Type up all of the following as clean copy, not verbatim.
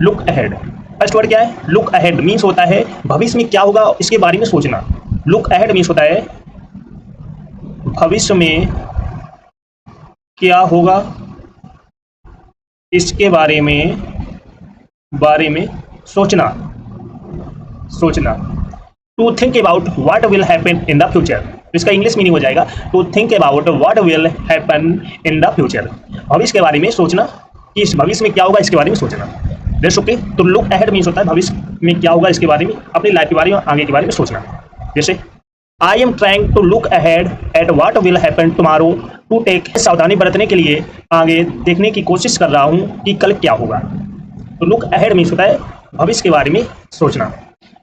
Look ahead. First word क्या है? Look ahead means होता है भविष्य में क्या होगा इसके बारे में सोचना। लुक अहेड मीन्स होता है भविष्य में क्या होगा इसके बारे में सोचना। To think about what will happen in the future. इसका इंग्लिश मीनिंग हो जाएगा to think about what will happen in the future. भविष्य के बारे में सोचना कि इस भविष्य में क्या होगा इसके बारे में सोचना। That's okay. तो लुक अहेड मीन्स होता है भविष्य में क्या होगा इसके बारे में, अपनी लाइफ के बारे में, आगे के बारे में सोचना। जैसे I am trying to look ahead at what will happen tomorrow. To take सावधानी बरतने के लिए आगे देखने की कोशिश कर रहा हूँ कि कल क्या होगा। तो लुक अहेड मीन्स होता है भविष्य के बारे में सोचना।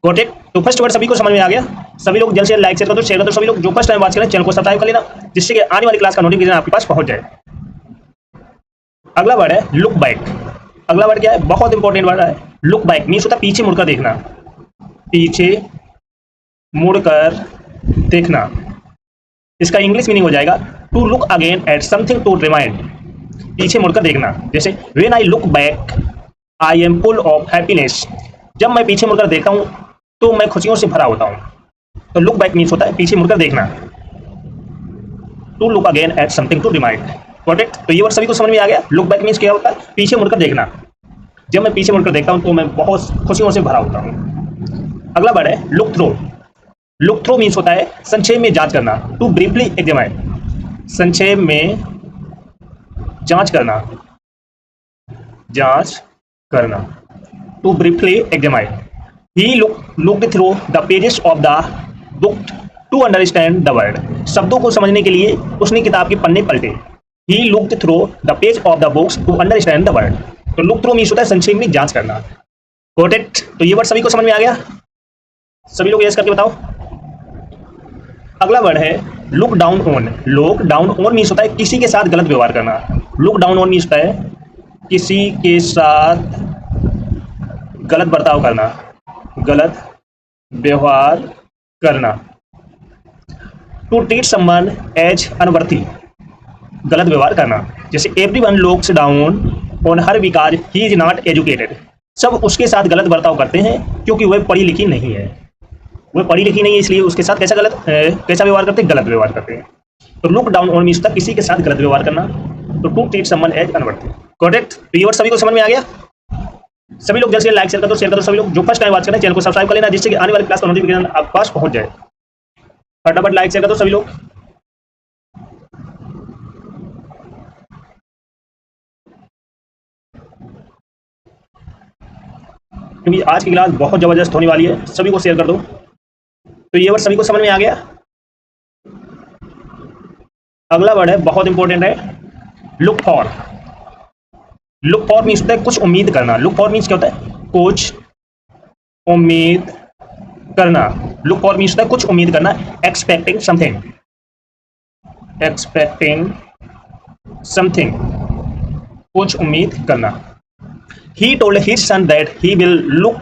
Got it? तो फर्स्ट वर्ड सभी को समझ में आ गया? सभी लोग जल्द से लाइक शेयर कर दो, शेयर कर दो। सभी लोग जो फर्स्ट टाइम वॉच करें चैनल को सब्सक्राइब कर लेना, जिससे कि आने वाली क्लास का नोटिफिकेशन आपके पास पहुंच जाए। अगला वर्ड है लुक बैक। अगला वर्ड क्या है? बहुत इंपॉर्टेंट वर्ड है। लुक बैक मीन्स होता है पीछे मुड़कर देखना। पीछे मुड़कर देखना। इसका इंग्लिश मीनिंग हो जाएगा to look again at something to remind. पीछे मुड़कर देखना। जैसे when I look back I am full of happiness. जब मैं पीछे मुड़कर देखता हूं तो मैं खुशियों से भरा होता हूं। तो लुक बैक मीन्स होता है पीछे मुड़कर देखना। To look again at something to remind. Got it? तो ये वर्ड सभी को समझ में आ गया? लुक बैक मीन्स क्या होता है? पीछे मुड़कर देखना। जब मैं पीछे मुड़कर देखता हूं तो मैं बहुत खुशियों से भरा होता हूं। अगला वर्ड है look through. Look through means होता है संक्षेप में जांच करना। To briefly examine. संक्षेप में जांच करना। To briefly examine. He looked through the pages of the book to understand the word. शब्दों को समझने के लिए उसने किताब के पन्ने पलटे। He looked through the page of the books to understand the word. तो लुक थ्रू मीन्स होता है संक्षेप में जांच करना। Got it? तो ये वर्ड सभी को समझ में आ गया? सभी लोग यस करके बताओ। अगला वर्ड है look down on. Look down on means होता है किसी के साथ गलत व्यवहार करना। लुक डाउन ऑन मीन्स होता है किसी के साथ गलत बर्ताव करना, गलत व्यवहार करना। To treat someone as unworthy. गलत व्यवहार करना। जैसे everyone looks down on her because he is not educated. सब उसके साथ गलत बर्ताव करते हैं क्योंकि वह पढ़ी लिखी नहीं है। वह पढ़ी लिखी नहीं है इसलिए उसके साथ कैसा व्यवहार करते हैं? गलत व्यवहार करते हैं। तो लुक डाउन ऑन मीन्स किसी के साथ गलत व्यवहार करना। तो to treat someone as unworthy. Got it? तो ये वर्ड सभी को समझ में आ गया? सभी लोग जैसे लाइक शेयर कर दो, शेयर कर दो। सभी लोग जो फर्स्ट टाइम वॉच करें चैनल को सब्सक्राइब कर लेना, जिससे कि आने वाली क्लास का नोटिफिकेशन आपके पास पहुंच जाए। फटाफट लाइक शेयर कर दो सभी लोग। क्योंकि आज की क्लास बहुत जबरदस्त होने वाली है, सभी को शेयर कर दो। तो ये वर्ड सभी को समझ में आ गया? अगला वर्ड है बहुत इंपॉर्टेंट है look for. Look for means होता है कुछ उम्मीद करना। लुक फॉर मीन्स क्या होता है? कुछ उम्मीद करना। लुक फॉर मीन्स होता है कुछ उम्मीद करना। Expecting something. एक्सपेक्टिंग समथिंग, कुछ उम्मीद करना। He told his son that he will look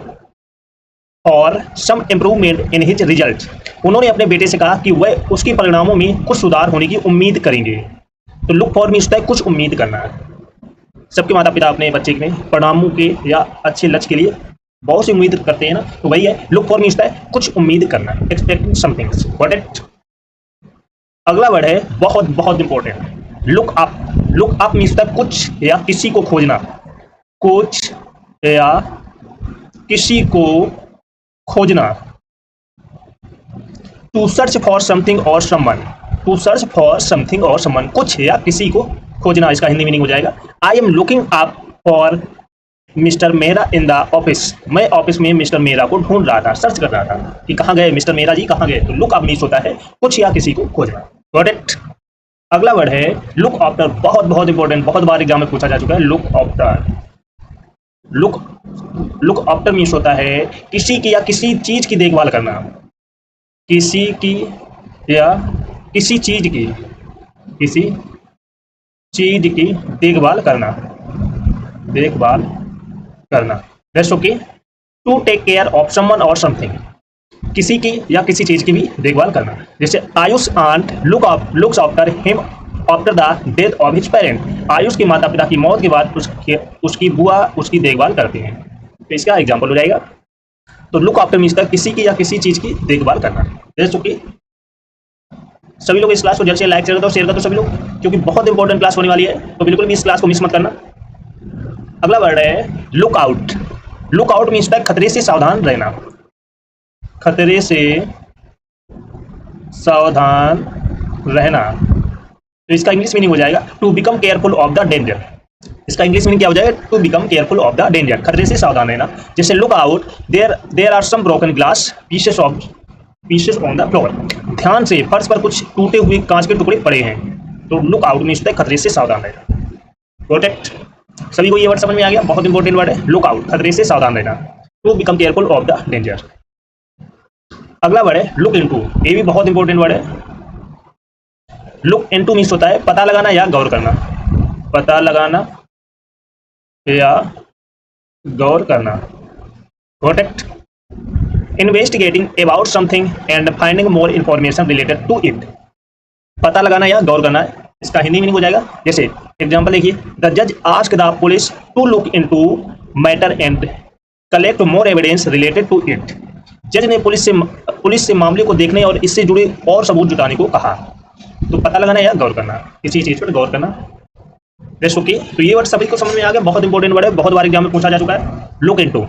for some improvement in his results. उन्होंने अपने बेटे से कहा कि वह उसके परिणामों में कुछ सुधार होने की उम्मीद करेंगे। तो लुक फॉर मीन्स होता है कुछ उम्मीद करना। सबके माता पिता अपने बच्चे के परिणामों के या अच्छे लक्ष्य के लिए बहुत सी उम्मीद करते हैं ना, तो वही है लुक फॉर मीन्स होता है कुछ उम्मीद करना। Expecting something. Got it? अगला वर्ड है बहुत बहुत important look up. Look up means होता है कुछ या किसी को खोजना। कुछ या किसी को खोजना। टू सर्च फॉर समथिंग और someone. To search for something और समवन, कुछ या किसी को खोजना। इसका हिंदी मीनिंग हो जाएगा I am looking up for mister Mehra in the office. मैं ऑफिस में मिस्टर मेहरा को ढूंढ रहा था, सर्च कर रहा था कि कहाँ गए मिस्टर मेहरा जी, कहाँ गए। तो लुक अप मीन्स होता है कुछ या किसी को खोजना। Got it? अगला वर्ड है लुक आफ्टर। बहुत बहुत इंपॉर्टेंट, बहुत बार एग्जाम में पूछा जा चुका है look after. Look after means होता है किसी की या किसी चीज की देखभाल करना। किसी की या किसी चीज की, किसी चीज की देखभाल करना। देखभाल करना। That's okay. To take care of someone और समथिंग। किसी की या किसी चीज की भी देखभाल करना। जैसे Ayush aunt looks after him after the death of his parent. Ayush के माता पिता की मौत के बाद उसकी बुआ उसकी देखभाल करती हैं। तो इसका एग्जाम्पल हो जाएगा। तो लुक आफ्टर मीन्स किसी की या किसी चीज की देखभाल करना। जैसे कि सभी लोग इस क्लास को जल्द से लाइक कर दो, शेयर कर दो सभी लोग, क्योंकि बहुत इंपॉर्टेंट क्लास होने वाली है, तो बिल्कुल भी इस क्लास को मिस मत करना। अगला वर्ड है look out. Look out means खतरे से सावधान रहना। खतरे से सावधान रहना। तो इसका इंग्लिश मीनिंग हो जाएगा to become careful of the danger. इसका इंग्लिश मीनिंग क्या हो जाएगा? To become careful of the danger, खतरे से सावधान रहना। जैसे look out there are some broken glass pieces on the floor. ध्यान से, फर्श पर कुछ टूटे हुए कांच के टुकड़े पड़े हैं। तो लुक आउट मीन्स खतरे से सावधान रहना। प्रोटेक्ट। सभी को ये वर्ड समझ में आ गया? बहुत इंपॉर्टेंट वर्ड है लुक आउट, खतरे से सावधान रहना। To become careful of the danger. अगला वर्ड है लुक इनटू। ये भी बहुत इंपॉर्टेंट वर्ड है। लुक इनटू मीन्स होता है पता लगाना या गौर करना। पता लगाना या गौर करना। Protect. Investigating about something and finding more information related to it. पता लगाना या गौर करना है। इसका हिंदी मीनिंग हो जाएगा, जैसे एग्जांपल देखिए, द जज ask the police to look into matter and collect more evidence related to it. जज ने पुलिस से मामले को देखने और इससे जुड़े और सबूत जुटाने को कहा। तो पता लगाना या गौर करना, किसी चीज पर गौर करना। ओके, तो ये वर्ड सभी को समझ में आ गया। बहुत इंपॉर्टेंट वर्ड है, बहुत बार एग्जाम में पूछा जा चुका है। Look into.